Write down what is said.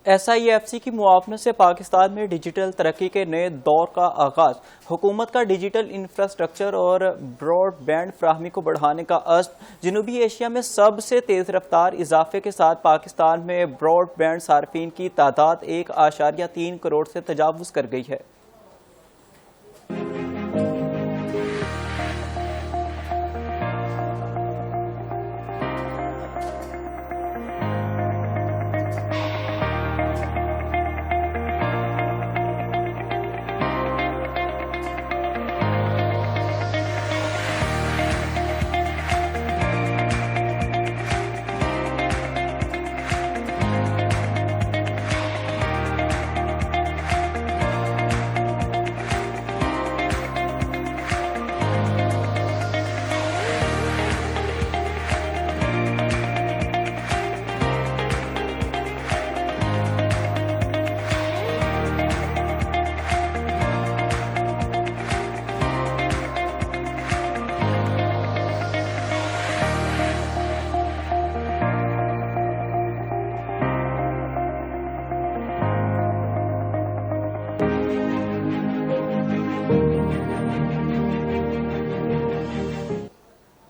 SIFC की मुआवनत से पाकिस्तान में डिजिटल तरक्की के नए दौर का आगाज। हुकूमत का डिजिटल इंफ्रास्ट्रक्चर और ब्रॉडबैंड फ्राहमी को बढ़ाने का अज़्म। जनूबी एशिया में सबसे तेज़ रफ्तार इजाफे के साथ पाकिस्तान में ब्रॉडबैंड सार्फिन की तादाद 1.3 करोड़ से तजावुज़ कर गई है।